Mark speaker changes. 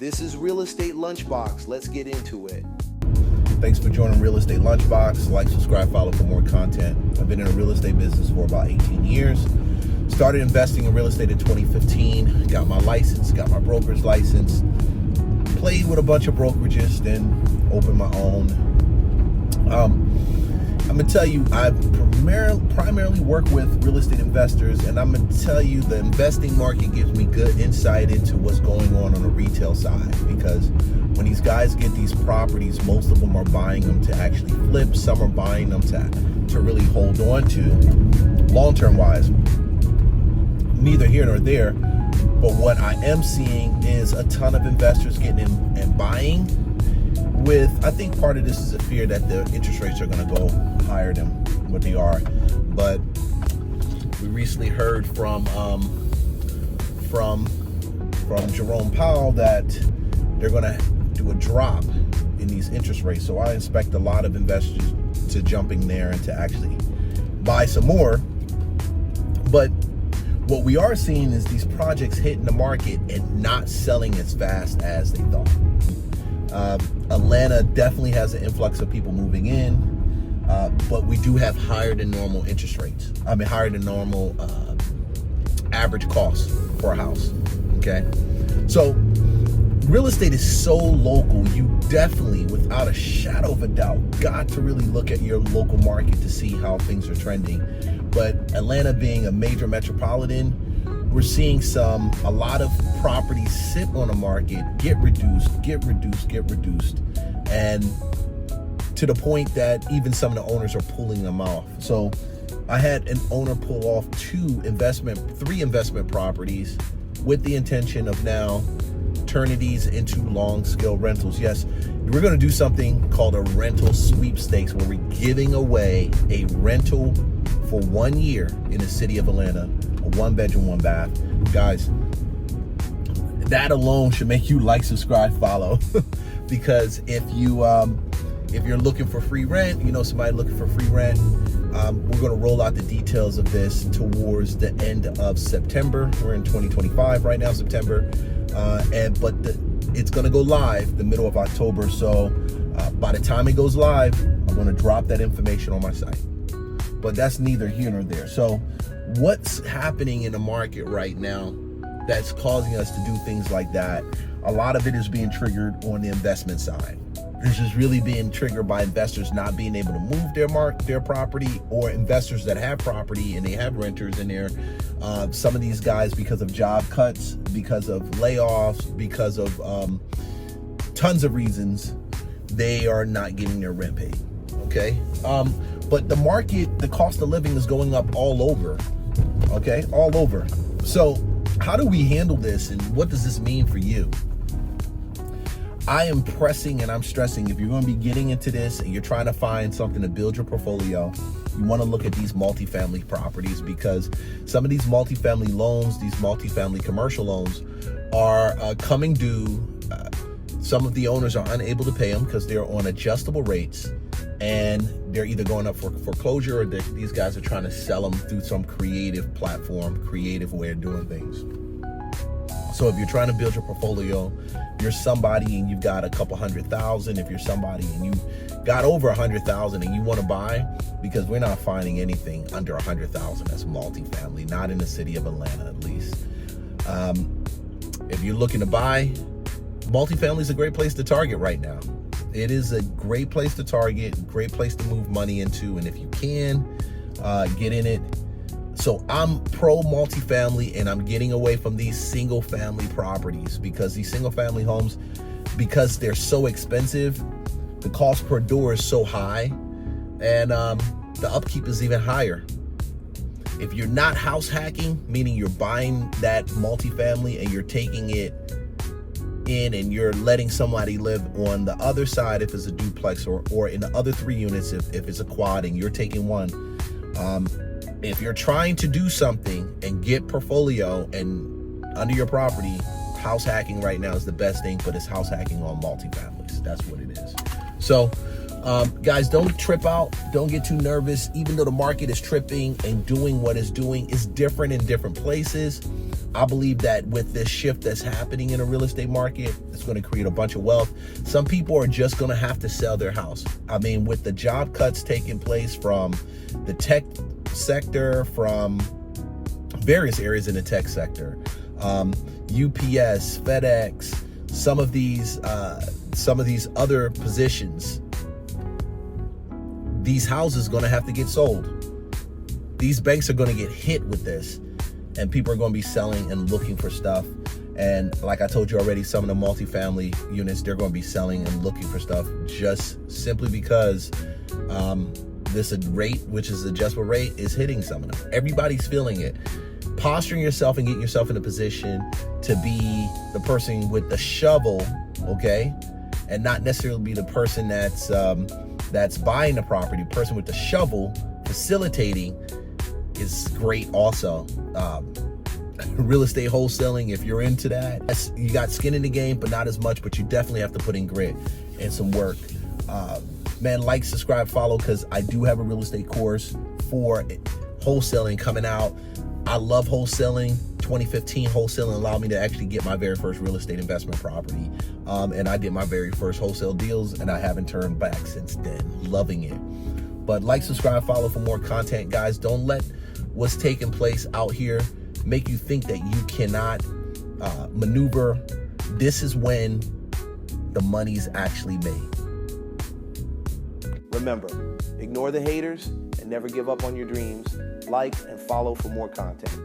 Speaker 1: This is Real Estate Lunchbox. Let's get into it.
Speaker 2: Thanks for joining Real Estate Lunchbox. Like, subscribe, follow for more content. I've been in the real estate business for about 18 years. Started investing in real estate in 2015. Got my license, got my broker's license. Played with a bunch of brokerages, then opened my own. I'm going to tell you, I primarily work with real estate investors, and I'm going to tell you the investing market gives me good insight into what's going on the retail side, because when these guys get these properties, most of them are buying them to actually flip. Some are buying them to really hold on to long-term wise. Neither here nor there, but what I am seeing is a ton of investors getting in and buying with, I think part of this is a fear that the interest rates are going to go higher than what they are. But we recently heard from Jerome Powell that they're going to do a drop in these interest rates. So I expect a lot of investors to jumping there and to actually buy some more. But what we are seeing is these projects hitting the market and not selling as fast as they thought. Atlanta definitely has an influx of people moving in, but we do have higher than normal interest rates. Higher than normal average cost for a house, okay? So real estate is so local. You definitely, without a shadow of a doubt, got to really look at your local market to see how things are trending. But Atlanta being a major metropolitan, we're seeing a lot of properties sit on the market, get reduced, and to the point that even some of the owners are pulling them off. So I had an owner pull off three investment properties with the intention of now turning these into long-scale rentals. Yes, we're going to do something called a rental sweepstakes, where we're giving away a rental for 1 year in the city of Atlanta, a 1-bedroom, 1-bath. Guys, that alone should make you like, subscribe, follow. Because if you're looking for free rent, you know somebody looking for free rent, we're going to roll out the details of this towards the end of September. We're in 2025 right now, September, it's going to go live the middle of October. So by the time it goes live, I'm going to drop that information on my site. But that's neither here nor there. So what's happening in the market right now that's causing us to do things like that? A lot of it is being triggered on the investment side. This is really being triggered by investors not being able to move their property, or investors that have property and they have renters in there. Some of these guys, because of job cuts, because of layoffs, because of tons of reasons, they are not getting their rent paid. Okay. But the market, the cost of living is going up all over. Okay. All over. So how do we handle this, and what does this mean for you? I am pressing and I'm stressing, if you're going to be getting into this and you're trying to find something to build your portfolio, you want to look at these multifamily properties, because some of these multifamily loans, these multifamily commercial loans are coming due. Some of the owners are unable to pay them because they're on adjustable rates, and they're either going up for foreclosure, or these guys are trying to sell them through some creative platform, creative way of doing things. So if you're trying to build your portfolio, you're somebody and you've got a couple $100,000. If you're somebody and you got over $100,000 and you want to buy, because we're not finding anything under $100,000 that's multifamily, not in the city of Atlanta at least. If you're looking to buy, multifamily is a great place to target right now. It is a great place to target, great place to move money into, and if you can, get in it. So I'm pro multifamily, and I'm getting away from these single family properties, because these single family homes, because they're so expensive, the cost per door is so high, and the upkeep is even higher. If you're not house hacking, meaning you're buying that multifamily and you're taking it in and you're letting somebody live on the other side, if it's a duplex, or in the other 3 units if it's a quad and you're taking one, if you're trying to do something and get portfolio and under your property, house hacking right now is the best thing, but it's house hacking on multifamilies. That's what it is. So Guys, don't trip out. Don't get too nervous. Even though the market is tripping and doing what it's doing, it's different in different places. I believe that with this shift that's happening in the real estate market, it's going to create a bunch of wealth. Some people are just going to have to sell their house. I mean, with the job cuts taking place from the tech sector, from various areas in the tech sector, UPS, FedEx, some of these other positions, these houses are going to have to get sold. These banks are going to get hit with this, and people are going to be selling and looking for stuff. And like I told you already, some of the multifamily units, they're going to be selling and looking for stuff just simply because this rate, which is adjustable rate, is hitting some of them. Everybody's feeling it. Posturing yourself and getting yourself in a position to be the person with the shovel, okay, and not necessarily be the person that's buying the property. Person with the shovel facilitating is great also. Real estate wholesaling, if you're into that, you got skin in the game, but not as much, but you definitely have to put in grit and some work. Man, like, subscribe, follow, because I do have a real estate course for wholesaling coming out. I love wholesaling. 2015 wholesaling allowed me to actually get my very first real estate investment property. And I did my very first wholesale deals, and I haven't turned back since then. Loving it. But like, subscribe, follow for more content, guys. Don't let what's taking place out here make you think that you cannot maneuver. This is when the money's actually made.
Speaker 1: Remember, ignore the haters and never give up on your dreams. Like and follow for more content.